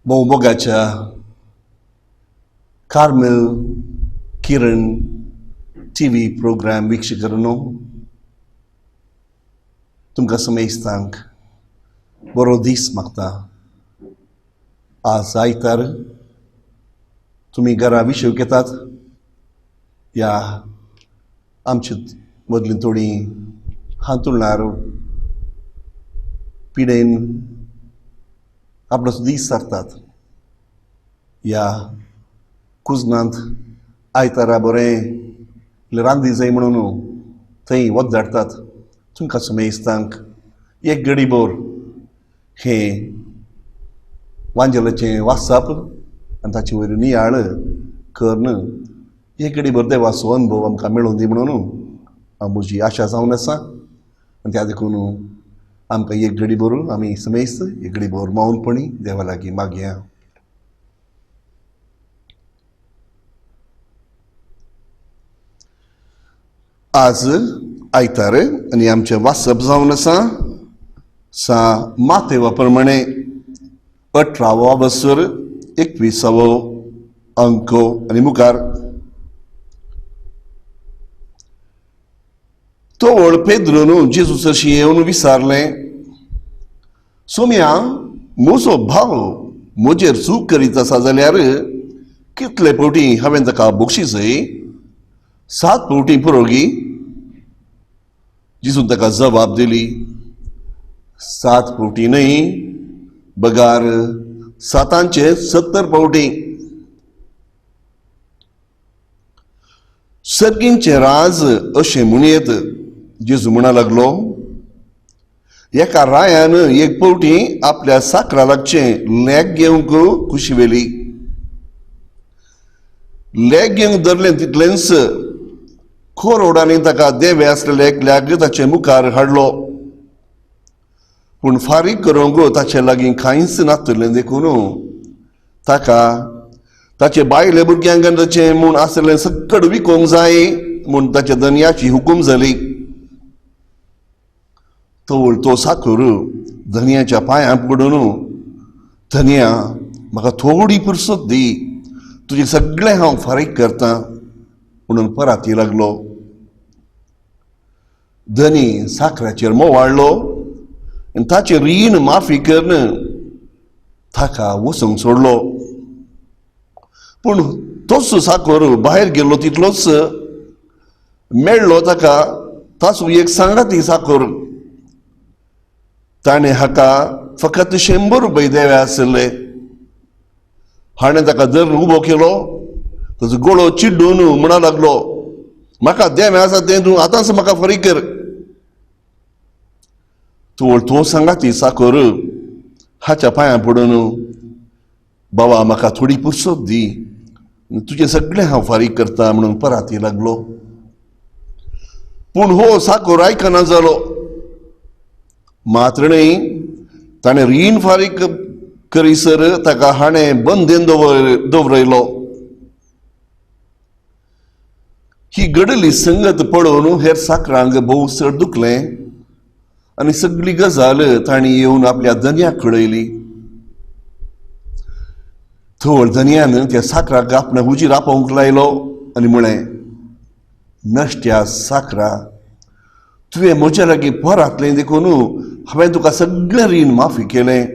मोगाच्या कार्मेल किरण TV programme वीक्षकांनो, तुमकां समेस्तांक बरो दीस मागता. आज आयतार तुम्ही घरा विशय घेतात. या आमचे मदली थोडी हांतुरणार पिडेन आपलो दीस सारतात. या कुजनांत आयतारा बरें रांदी जाय म्हणून थंय वत तुमकां समेस्तांक एक घडी भर हें वांजेलाचें वाचप आनी ताचे वयर नियाळ करन एक घडी भर देवाचो अनुभव आमकां मेळून दी म्हणून म्हजी आशा जावन आसा. आनी त्या देखून आमकां एक घडी भर आमी समेस्त एक घडी भर मौनपणी देवा लागीं मागया. आज आयतार आनी आमचें वाचप जावन आसा मातेवा प्रमाणे 18वा बसर 21वो अंक आनी मुखार. तो व्हड पेद्रून जेजूसाशी येवन विचारलें, सोम्या, म्हजो भाव म्हजेर चूक करीत आसा जाल्यार कितले फावटी हांवें ताका बक्षिसय? 7 फावटी पुरोगी? जेजून ताका जबाब दिली, 7 फावटी न्हय, बगार 7चे 70 फावटी. सर्गींचे राज अशें म्हणयत जेजू म्हणा लागलो, एका रायान एक पावटी आपल्या साकरा लागचें लेग घेवंक कुशी वेली. लेग घेवंक धरलें तितलेंच खोर ओडांनी ताका देवे आसलेले एकल्याक ताचे मुखार हाडलो. पूण फारीक करूंक ताचे लागीं कांयच नासतलें देखून ताका ताचे बायले भुरग्यांक ताचें म्हूण आसलें सकट विकोंक जाय म्हूण ताच्या धन्याची हुकूम जाली. तो साकर धन्याच्या पांयां पडून, धन्या म्हाका थोडी पुरसत दी, तुजें सगळें हांव फारीक करतां म्हणून परती लागलो. धनी साकराचेर मोवाळ्ळो आनी ताचे रीण माफी करून ताका वचूंक सोडलो. पूण तोच साकर भायर गेल्लो तितलोच मेळ्ळो ताका ताचो एक सांगाती साकर. ताणें हाका फकत 100 रुपये देवे आसले. हाणें ताका धरून उबो केलो, ताचो गळो चिड्डून म्हणा लागलो, म्हाका देवे आसा तें तूं आतांच म्हाका फारीक कर. तो सांगाती साकर हाच्या पांयां पडून, बाबा म्हाका थोडी पुरसत दी, तुजें सगळें हांव फारीक करतां म्हणून परती लागलो. पूण हो साकर आयकना जालो. मात्र न्ही, ताणें रीण फारीक करीसर ताका हाणें बंदेन दवरयलो. ही घडली संगत पळोवन हेर साकरांक भोव चड दुखलें आनी सगळी गजाल तांणी येवन आपल्या धन्याक कळयली. थोड धन्यान त्या साकराक आपणाक उजीर आपोवंक लायलो आनी म्हळें, नश्ट्या साकरा, तुवें म्हज्या लागीं परतलें देखून हांवें तुका सगळें रीण माफी केलें.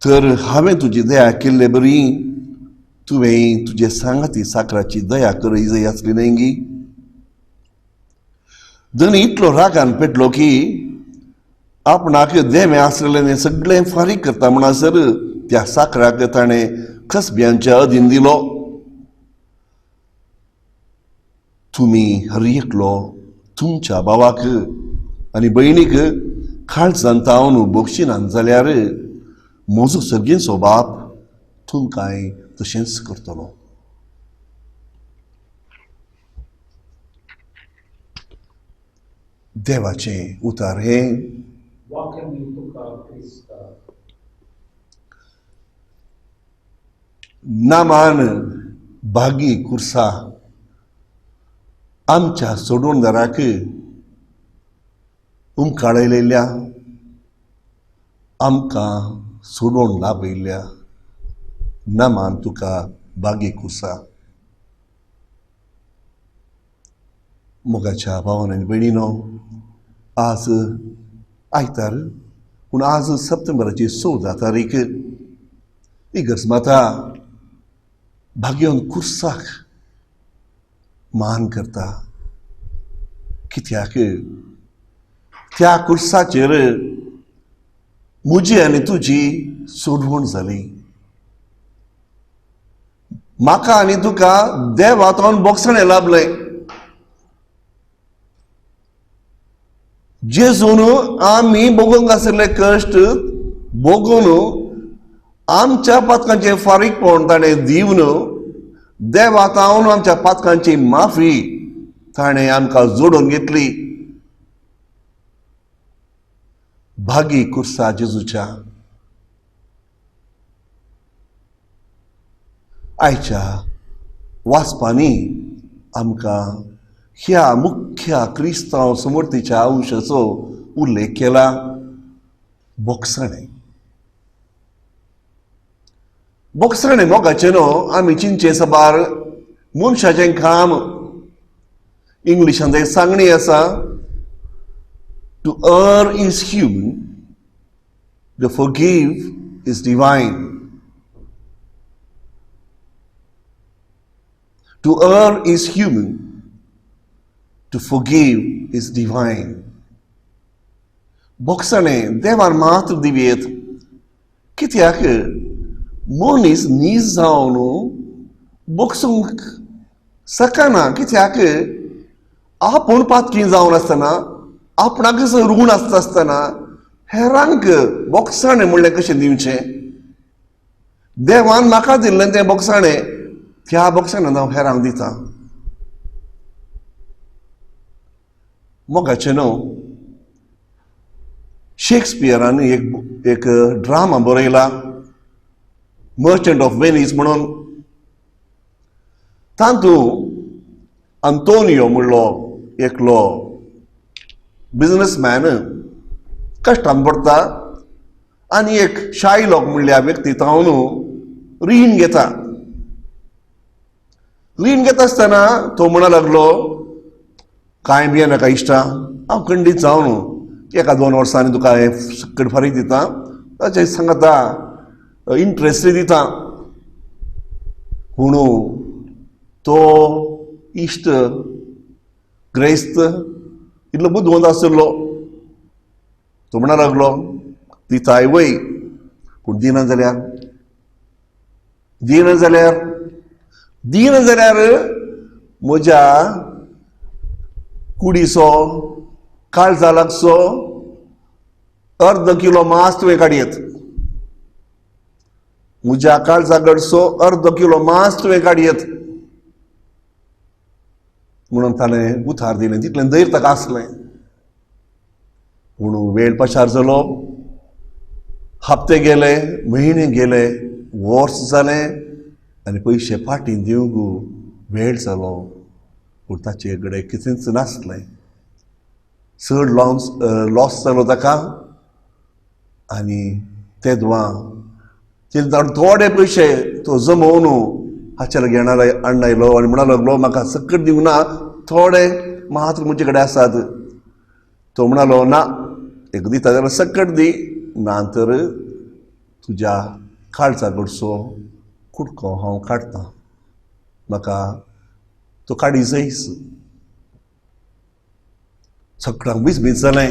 तर हांवें तुजी दया केल्ले बरी, तुवें तुजे सांगाती साकराची दया करय जाय आसली न्ही. धनी इतलो रागान पेटलो की आपणाक देवें आसलेलें सगळें फारीक करता म्हणसर त्या साकराक ताणें कसब्यांच्या अधीन दिलो. तुमी हर एकलो तुमच्या भावाक आनी भयणीक काळजान तावन बक्षिनान जाल्यार म्हजो सर्गेचो बाप तुमकांय तशेंच करतलो. देवाचें उतार हें. नामान भागी कुर्सा आमच्या सोडवणदाराक उमकाळयलेल्या, आमकां सोडून लाभयल्या. नामान तुका भागी कुर्सा. मोगाच्या भावान आनी भयणीनो, आज आयतार, पूण आज सप्टेंबराची 14 तारीख. इगर्ज माता भाग्यवन कुर्साक मान करता. कित्याक त्या कुर्साचेर म्हजी आनी तुजी सोडवण जाली. म्हाका आनी तुका देवातावन बोगसणें लाभलें. जेजून आमी भोगूंक आशिल्ले कश्ट भोगून आमच्या पातकांचें फारीकपण ताणें दिवन देवातावन आमच्या पातकांची माफी ताणें आमकां जोडून घेतली. भागी कुर्सा जेजूच्या. आयच्या वाचपांनी आमकां ह्या मुख्य क्रिस्तांव समर्थीच्या अंशाचो उल्लेख केला. बोगसणें. बोगसणें मोगाचें न्हू, आमी चिंचे साबार मनशाचें काम. इंग्लिशांत एक सांगणी आसा, to err is human, to forgive is divine. To err is human, to forgive is divine. बोगसणें देवान मात्र दिवेत. कित्याक मनीस नीज जावन बोगसूंक शकना. कित्याक आपूण पातकी जावन आसतना आपणाक ऋण आसतना हेरांक बोगसाणें म्हणलें कशें दिवचें. देवान म्हाका दिल्लें तें बोगसाणें त्या बोगसाण्यान हांव हेरांक दितां. मोगाचें न्हू, शेक्सपियरान एक ड्रामा बरयला मर्चंट ऑफ वेनीस म्हणून. तातूंत अंतोनियो म्हणलो एकलो बिझनेसमॅन कश्टान पडटा आनी एक शायलॉक म्हणल्या व्यक्ती तावन रीण घेता. रीण घेता आसतना तो म्हणा लागलो, कांय बी नाका इश्टा, हांव खंडीत जावन 1-2 वर्सांनी तुका हे सकट फारीक दिता, ताचे सांगता इंट्रस्ट दिता. पूण तो इश्ट ग्रेस्त इतलो बुदवंत आसलो. तो म्हणा लागलो, दिताय वय, पूण दिना जाल्यार म्हज्या कुडीचो काळजा लागचो 1/2 किलो मांस तुवें काडयत. म्हज्या काळजा कडचो 1/2 किलो मांस तुवें काडयत म्हणून ताणें उतार दिलें. तितलें धैर्य ताका आसलें. पूण वेळ पसार जालो, हप्ते गेले, म्हयने गेले, वर्स जालें आनी पयशे फाटीं दिवंक वेळ जालो. पूण ताचे कडेन कितेंच नासलें. चड लॉस जालो ताका. आनी तेदवां थोडे पयशे तो जमोवन हाचे लागीं हाडून आयलो आनी म्हणूंक लागलो, म्हाका सकट दिवंक ना, थोडे मात्र म्हजे कडेन आसात. तो म्हणलो, ना, एक दिता जाल्यार सकट दी, ना तर तुज्या काळजा कडचो कुडको हांव काडटां, म्हाका तो काडी जायस. सगळ्यांक वीज जालें.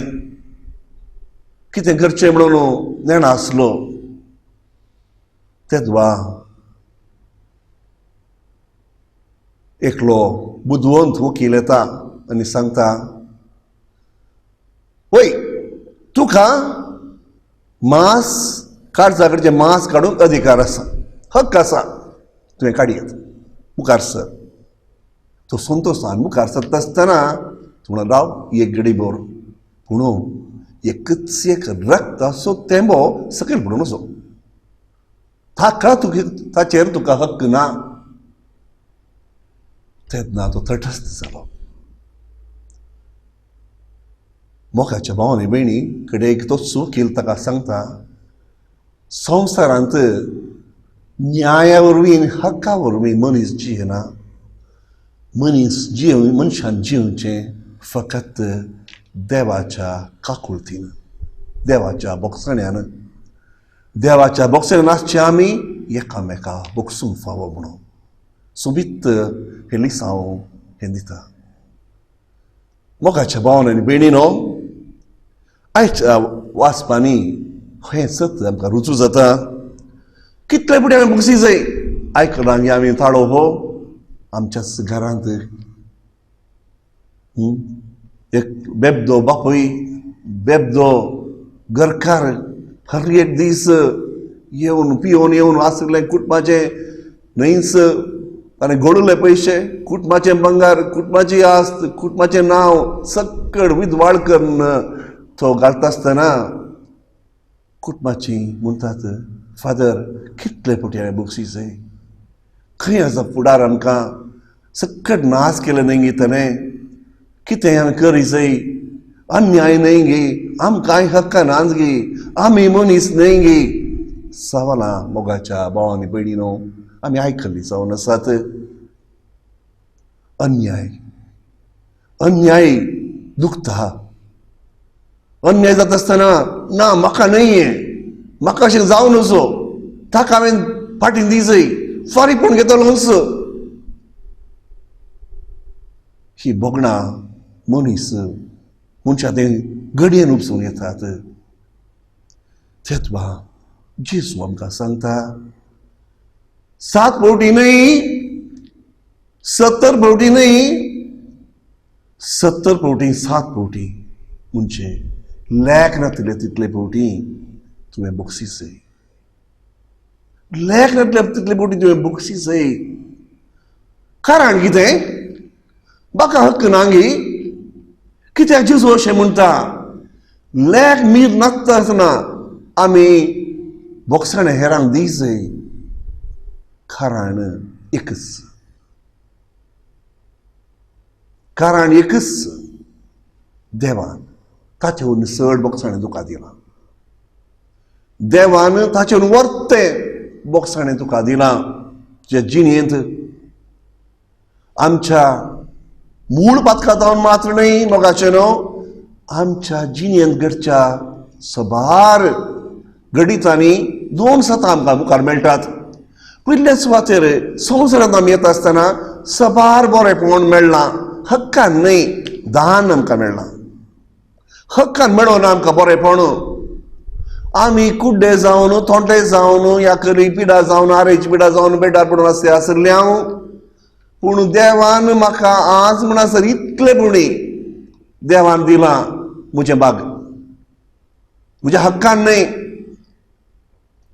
कितें करचें म्हणून नेणा आसलो. तेदवा एकलो बुदवंत वकील येता आनी सांगता, वय, तुका मांस काळजा कडचें मांस काडूंक अधिकार आसा, हक्क आसा, तुवें काडयत, मुखार सर. तो संतोशान मुखार सरता आसतना तूं म्हणून राव एक घडी बोर. पूण एकच एक रक्ताचो तेंबो सकयल पडूं नजो, ताचेर तुका हक्क ना. तेन्ना तो तटस्थ जालो. मोगाच्या भावांनी भयणी कडेन एक तोच वकील ताका सांगता, संवसारांत न्याया वरवीं हक्का वरवीं मनीस जियेना. मनशान जिवचें फकत देवाच्या काकुळतीन, देवाच्या बोगसाण्यान. देवाच्या बोगसाण्यान आसचे आमी एकामेका बोगसूंक फावो म्हणून. सोबीत हे लिसांव हें दिता. मोगाच्या भावांनी आनी भयणीनो, आयच्या वाचपांनी हें सत्य आमकां रुजू जाता. कितले फुडें आमी बोगसी जाय. आयकलांक आमी ताळो हो आमच्याच घरांत एक बेबदो बापूय, बेबदो घरकार हर एक दीस येवन पिवून येवन आसलें कुटुंबाचें न्हयच ताणें घडोवले पयशे, कुटुंबाचें भांगार, कुटुंबाची आस्त, कुटुंबाचें नांव सकट विदवाळ करून तो घालता आसतना कुटुंबाची म्हणटात, फादर, कितले फावटी हांवें बोगसी जाय. खंय आसा फुडार आमकां सकट नाश केलें न्हय गे ताणें. कितें हांवें करी जाय. अन्याय न्हय गे, आमकां कांय हक्क नाच गे, आमी मनीस न्हय गे. सवालां मोगाच्या भावांनी भयणीनो आमी आयकल्लीं जावन आसात. अन्याय दुखता. अन्याय जाता आसतना ना, म्हाका न्हय, म्हाका अशें जावं नजो, ताका हांवें फाटीं दी जाय, फारीकपण घेतलो असो. ही बोगणां मनशा ते घडयेन उपसून येतात. तेतवा जेजू आमकां सांगता, 7 फावटी न्हय, 70 फावटी न्हय, 70 फावटी 7 फावटी म्हणजे लेख नातले तितले फावटी तुवें बक्षीसय, लेख नातले तितले फावटी तुवें बक्षीसय. कारण कितें? म्हाका हक्क नांगी. कित्याक जेजू अशें म्हणटा, लेख मीर नासतना आमी बोक्साणें हेरांक दिसय. कारण एकच, कारण एकच, देवान ताचेवन चड बोक्साणें तुका दिलां. देवान ताचेवन वर्तें बोक्साणें तुका दिलां. तुज्या जिणेंत आमच्या मूळ पातकांतावन मात्र न्हय मोगाचें न्हू, आमच्या जिणेंत घडच्या सबार घडितांनी 2 सतां आमकां मुखार मेळटात. पयल्या सुवातेर संवसारांत आमी येता आसतना सबार बरेंपण मेळ्ळां. हक्कान न्हय, दान आमकां मेळ्ळां. हक्कान मेळोना आमकां बरेंपण. आमी कुड्डे जावन, थोंटे जावन, या करी पिडा जावन, आरेची पिडा जावन बेड्डार पडून आसले हांव. पूण देवान म्हाका आज म्हणसर इतले पुणी देवान दिलां म्हजें बाग. म्हज्या हक्कान न्हय,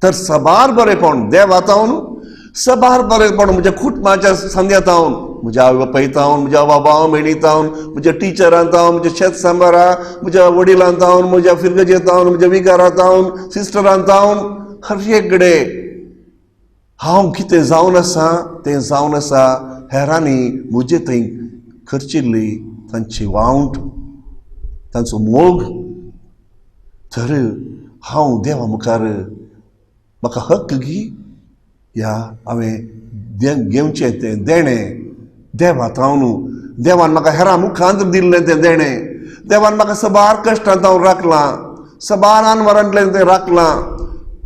तर सबार बरेंपण देवातावन, सबार बरेंपण म्हज्या कुटुंबाच्या संद्यातावन, म्हज्या आवय बापायतावन, म्हज्या बाबा भयणीतावन, म्हज्या टिचरांतावन, म्हज्या शेत सांबारा, म्हज्या वडिलांतावन, म्हज्या फिरगजेतावन, म्हज्या विकारातावन, सिस्टरांतावन, हर एक कडेन हांव कितें जावन आसा तें जावन आसा. हेरांनी म्हजे थंय खर्चिल्ली तांची वावंट, तांचो मोग. तर हांव देवा मुखार म्हाका हक्क गी, या हांवें घेवचें तें देणें देवातावन. देवान म्हाका हेरां मुखांत दिल्लें तें देणें. देवान म्हाका सबार कश्टांत हांव राखलां, सबार आनवरांतलें तें राखलां.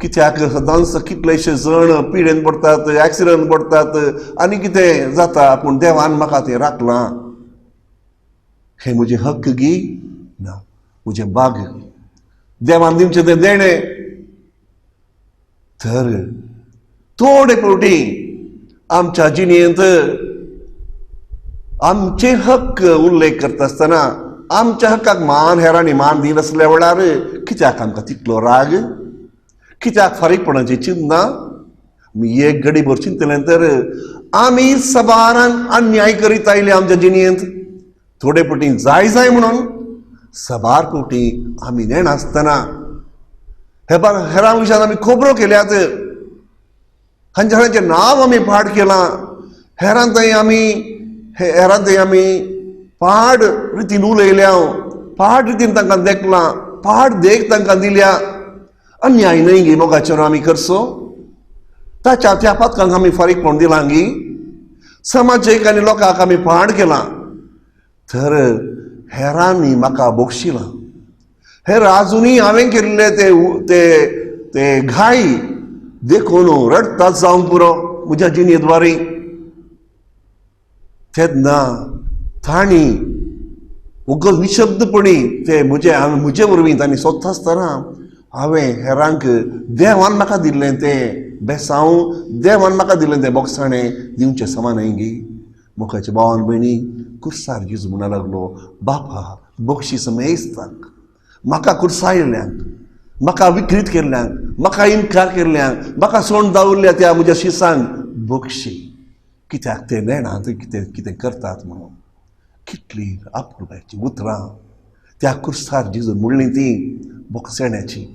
कित्याक सदांच कितलेशे जण पिडेन पडटात, एक्सिडंट पडटात, आनी कितें जाता, पूण देवान म्हाका तें राखलां. हें म्हजें हक्क गी ना, म्हजें बाग. देवान दिवचें तें देणें. तर थोडे फावटी आमच्या जिणेंत आमचे हक्क उल्लेख करता आसतना आमच्या हक्काक हेरांनी मान दिनासल्या वेळार कित्याक आमकां तितलो राग? कित्याक फारीकपणाची चिंतना? आमी एक घडीभर चिंतलें तर आमी सबारान अन्याय करीत आयले आमच्या जिणेंत. थोडे फावटी जाय म्हणून, सबार फावटी आमी नेनासतना हेरां विशयान आमी खबरो केल्यात. खंयच्या नांव आमी पाड केलां. हेरां थंय आमी पाड रितीन उलयल्या, पाड रितीन तांकां देखलां, पाड देख तांकां दिल्या. अन्याय न्हय गे मोगाचेर आमी करचो. त्या पातकांक आमी फारीकपण दिलां गी. समाजीक आनी लोकांक आमी पाड केलां. तर हेरांनी म्हाका बोगशिलां. हेर आजुनूय हांवें केल्ले ते घाई देखून रडताच जावंक पुरो म्हज्या जिणेद्वारे. तेन्ना तांणी उगल निशब्दपणी ते म्हजे वरवीं तांणी सोदता आसतना हांवें हेरांक देवान म्हाका दिल्लें तें बेसांव, देवान म्हाका दिल्लें तें बोगसाणें दिवचें समानय गी. मोगाचे भावान भयणी, कुर्सार जेजू म्हणूंक लागलो, बापा बक्षीस मेजतांक, म्हाका कुर्सायल्ल्यांक, म्हाका विकृत केल्ल्यांक, म्हाका इन्कार केल्ल्यांक, म्हाका सोंड दावरल्या त्या म्हज्या शिसांक बक्षी. कित्याक ते नेणात कितें करतात म्हणून. कितली आपुलकायची उतरां त्या कुर्सार जेजू म्हणली ती बोगसाण्याची.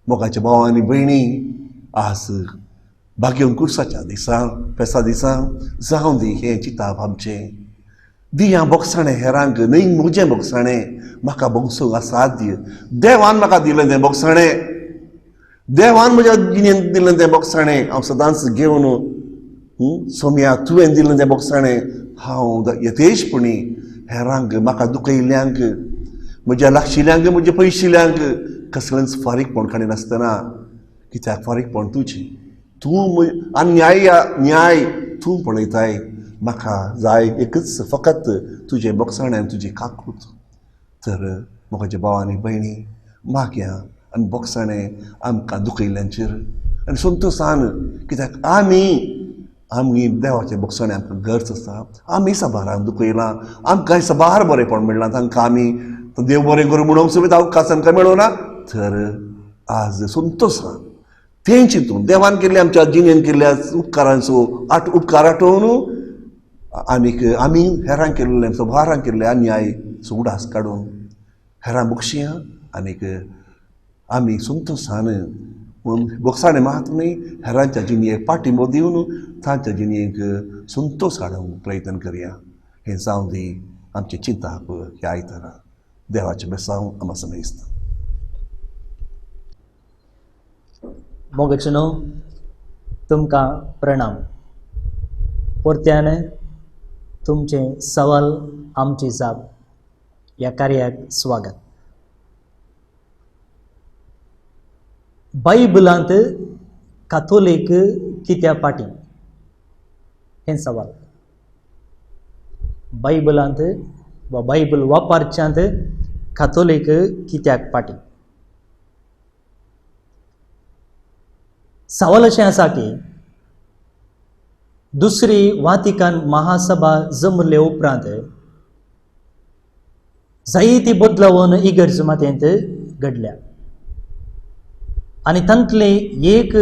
मोगाच्या भावांनी भयणी, आज भाग्यवन कुर्साच्या दिसा पेसा दिसा जावं दी हें चिंतप आमचें. दिया बोगसाणें हेरांक, न्हय म्हजें बोगसाणें म्हाका बोगसूंक असाध्य. देवान म्हाका दिलें तें बोगसाणें, देवान म्हज्या जिणेंत दिलें तें बोगसाणें हांव सदांच घेवन, सोम्या तुवें दिलें तें बोगसाणें हांव यथेशपणी हेरांक, म्हाका दुखयल्ल्यांक, म्हज्या लागशिल्ल्यांक, म्हज्या पयशिल्ल्यांक कसलेंच फारीकपण काडिनासतना. कित्याक फारीकपण तुजें, तूं न्याय तूं पळयताय. म्हाका जाय एकच फकत तुजें बोगसाणें आनी तुजी काकूट. तर म्हज्या भावांनी भयणी, मागया आनी बोगसाणें आमकां दुखयल्ल्यांचेर आनी संतोशान. कित्याक आमी देवाचें बोगसाणें आमकां गरज आसा. आमी साबाराक दुखयलां, आमकां साबार बरेंपण मेळ्ळां, तांकां आमी देव बरें करूं म्हणून सुद्दां अवकाश आमकां मेळना तर आज संतोशान तें चिंतून देवान केल्ल्या आमच्या जिणेन केल्ल्या उपकारांचो उपकार आठवून आनीक आमी हेरांक केल्ले सुभारांक केल्ले अन्याय उडास काडून हेरां बक्षिया आनीक आमी संतोशान बोगसाणें मात न्ही हेरांच्या जिणयेक पाठिंबो दिवन तांच्या जिणयेक संतोश हाडूंक प्रयत्न करया हें जावं दी आमची चिंताप ह्या आयतारा देवाचें बेसांव आमकां समजता. मोगचनो तुमकां प्रणाम. परत्यान तुमचे सवाल आमची जाप ह्या कार्याक स्वागत. बायबलांत काथोलीक कित्या पाटी हें सवाल. बायबलांत वा बायबल वापरच्यांत काथोलीक कित्याक पाटी. सवाल अशें आसा की दुसरी वातिकन महासभा जमले उपरांत जायती बदलावन इगर्ज मातेंत घडल्या आनी तांतले एक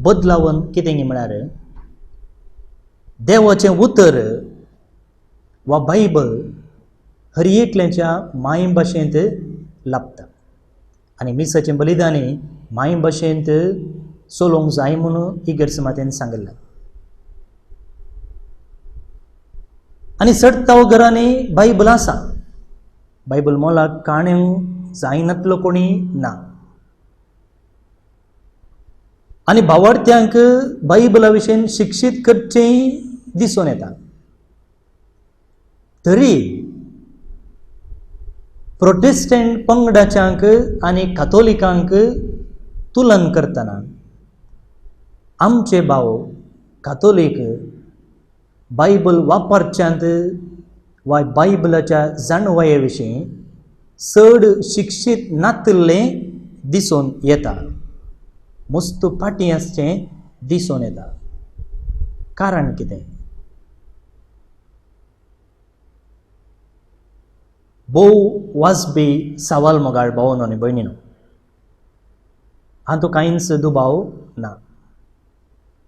बदलावन कितें म्हळ्यार देवाचें उतर वा बायबल हर एकल्याच्या माय भाशेंत लाभता आनी मिसाचें बलिदानी माय भाशेंत सोलोंक जाय म्हणून इगर्ज मातेन सांगलां. आनी सडताव घरांनी बायबल आसा. बायबल मोलाक काण्यो जायनातलो कोणी ना आनी भावार्थ्यांक बायबला विशीं शिक्षीत करचेंय दिसून येता. तरी प्रोटेस्टंट पंगडाच्यांक आनी काथोलिकांक तुलन करतना आमचे भाव काथोलीक बायबल वापरच्यांत वा बायबलाच्या जाणवाये विशीं चड शिक्षीत नातल्लें दिसून येता. मस्त फाटीं आसचें दिसून येता. कारण कितें? भोव वाजपी सवाल मोगाळ भावांनो आनी भयणीनो. हातूंत कांयच दुबाव ना.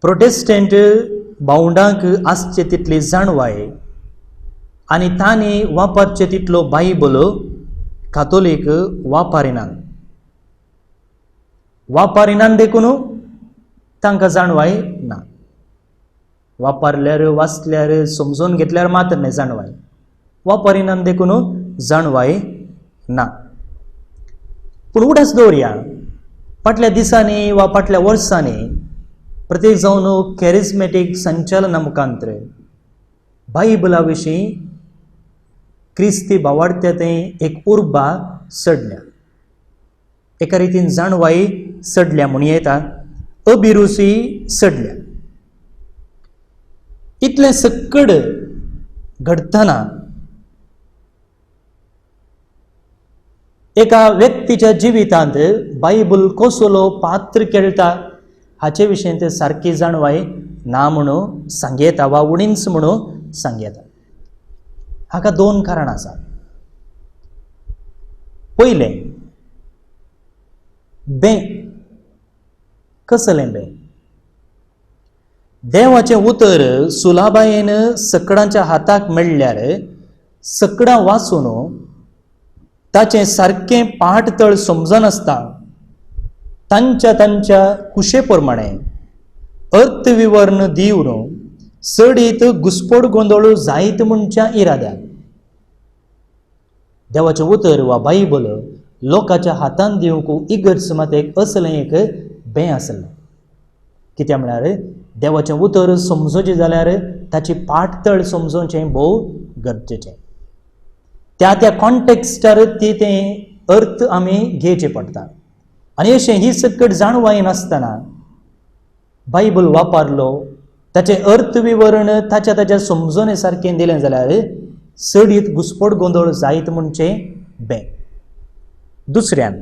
प्रोटेस्टंट भावंडांक आसचे तितली जाणवाय आनी तांणी वापरचे तितलो बायबल काथोलीक वापरिनान देखून तांकां जाणवाय ना. वापरल्यार वाचल्यार समजून घेतल्यार मात्र न्ही जाणवाय. वापरिनान देखून जाणवाय ना. पूण उगडास दवरया फाटल्या दिसांनी वा फाटल्या वर्सांनी प्रत्येक जावन कॅरिस्मेटीक संचालना मुखांतर बायबला विशीं क्रिस्ती भावार्थ्यातें एक उर्बा सडल्या. एका रितीन जाणवाई सडल्या म्हूण येता. अभिरुची सडल्या. इतलें सक्कड घडतना एका व्यक्तीच्या जिवितांत बायबल कसलो पात्र खेळटा हाचे विशीं ते सारकी जाणवाय ना म्हणून सांगेता वा उणींच म्हणून सांगेता. हाका दोन कारणां आसात. पयलें बे कसलें बे. देवाचें उतर सुलाबायेन सकडांच्या हाताक मेळ्ळ्यार सकडां वाचून ताचें सारकें पाठतळ समजनासता तांच्या कुशे प्रमाणे अर्थविवरण दिवन सडीत घुसपड गोंदळ जायत म्हणच्या इराद्याक देवाचें उतर वा बायबल लोकांच्या हातांत दिवंक इगर्ज मातेक असलें एक बें आसलें. कित्याक म्हळ्यार देवाचें उतर समजूचें जाल्यार ताची पाठतळ समजोवचें भोव गरजेचें. त्या कॉन्टेक्स्टार तें अर्थ आमी घेवचे पडटा. आनी अशें ही सकट जाणवाय नासतना बायबल वापरलो ताचें अर्थविवरण ताच्या समजोने सारकें दिलें जाल्यार सडीत घुसपड गोंदळ जायत म्हणचें बें. दुसऱ्यान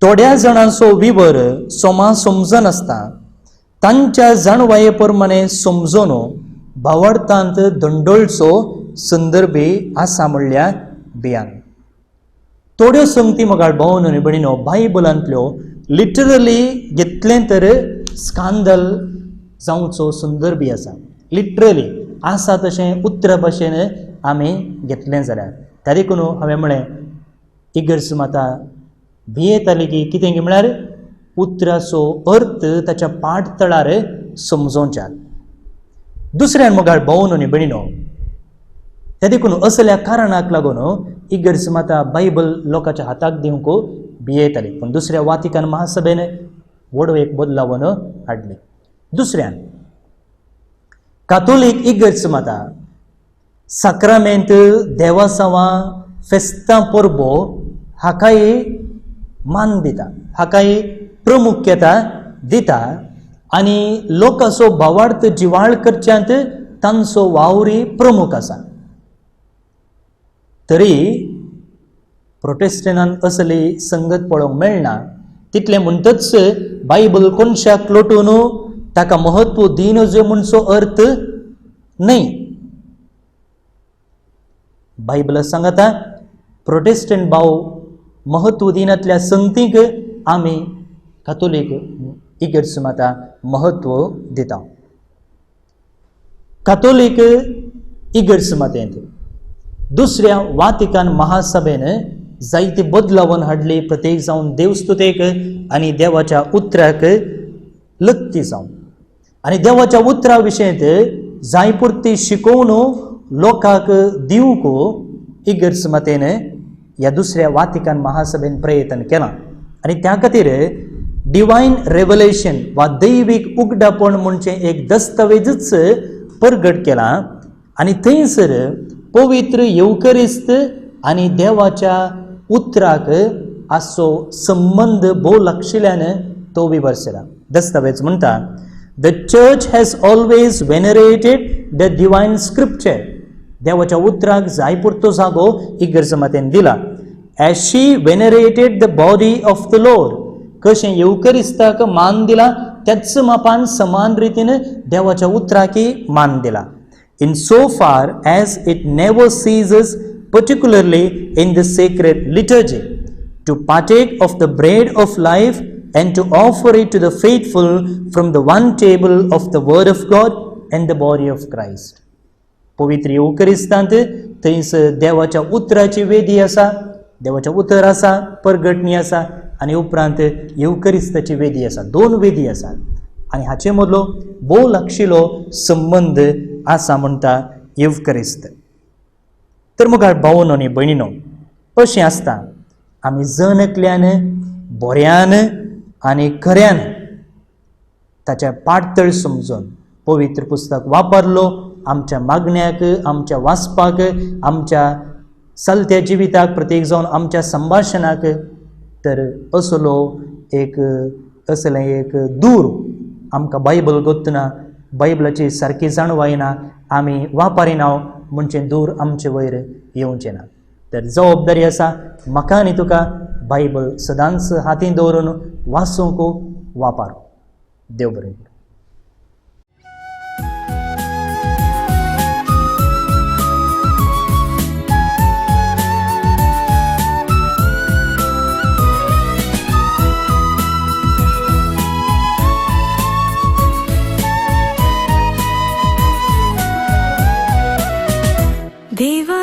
थोड्या जाणांचो विवर सोमा समजनासता तांच्या जाणवाये प्रमाणे समजोन भावार्थांत दंडोळचो संदर्भे आसा म्हणल्यार बियान. थोड्यो संगती म्हाका भावन आनी भयणीनो बायबलांतल्यो लिटरली घेतलें तर स्कांदल जावचो संदर्भी आसा. लिटरली आसा तशें उतर भाशेन आमी घेतलें जाल्यार त्या देखून हांवें म्हळें इगर्ज भियेताली की कितें गे म्हळ्यार उतराचो अर्थ ताच्या पाठ तळार समजोवच्यात. दुसऱ्यान म्हाका भावन आनी भयणीनो त्या देखून असल्या कारणाक लागून इगर्ज बायबल लोकांच्या हाताक दिवंक भियेताली. पूण दुसऱ्या वातिकन महासभेन व्हडलो एक बदलावन हाडले. दुसऱ्यान कातोलीक इगर्ज साक्रामेंत देवासावां फेस्तां परबो हाकाय मान दिता, हाकाय प्रमुख्यता दिता आनी लोकांचो भावार्थ जिवाळ करच्यांत तांचो वावरी प्रमुख आसा. तरी प्रोटेस्टंटांत असली संगत पळोवंक मेळना. तितलें म्हणटच बायबल कोनशाक लोटून ताका महत्व दिनजो म्हणचो अर्थ न्हय. बायबल सांगता प्रोटेस्टंट भाव महत्व दिनांतल्या संगतीक आमी कातोलीक इगर्ज महत्व दिता. कातोलीक इगर्ज मातेंत दुसऱ्या वातिकन महासभेन जायती बदलावन हाडली. प्रत्येक जावन देवस्तुतेक आनी देवाच्या उतराक लक्ती जावन आनी देवाच्या उतरा विशयींत जाय पुरती शिकोवन लोकांक दिवंक इगर्ज मतेन ह्या दुसऱ्या वातिकन महासभेन प्रयत्न केला. आनी त्या खातीर डिवायन रेवलेशन वा दैवीक उगडापण म्हणचे एक दस्तावेजच प्रगट केला. आनी थंयसर पवित्र येवकरिस्त आनी देवाच्या उतराक आसो संबंध भोव लागशिल्ल्यान तो विवरसला. दस्तावेज म्हणटा the church has always venerated the divine scripture. देवाच्या उतराक जाय पुरतो जागो इगर्ज मतेन दिला. As she venerated the body of the Lord. कशें येवकरिस्ताक मान दिला त्याच मापान समान रितीन देवाच्या उतराकी मान दिला. In so far as it never ceases, particularly in the sacred liturgy, to partake of the bread of life and to offer it to the faithful from the one table of the word of God and the body of Christ. पवित्र येवकरिस्तांत थंयसर देवाच्या उतराची वेदी आसा, देवाच्या उतर आसा, परगटणी आसा आनी उपरांत येवकरिस्ताची वेदी आसा. दोन वेदी आसात आनी हाचे मदलो भोव लागशिल्लो संबंध आसा म्हणटा येवकरिस्त. तर मुखार भावन आनी भयणीनो अशें आसता आमी जणकल्यान बऱ्यान आनी खऱ्यान ताच्या पाठतळ समजून पवित्र पुस्तक वापरलो आमच्या मागण्याक, आमच्या वाचपाक, आमच्या चलत्या जिविताक, प्रत्येक जावन आमच्या संभाशणाक, तर असलें एक दूर आमकां बायबल गोतना, बायबलाची सारकी जाणव येना, आमी वापरिना म्हणचे दूर आमचे वयर येवचें ना. तर जबाबदारी आसा म्हाका आनी तुका बायबल सदांच हातीन दवरून वाचूंक वापरूंक. देव बरें करूं. देवा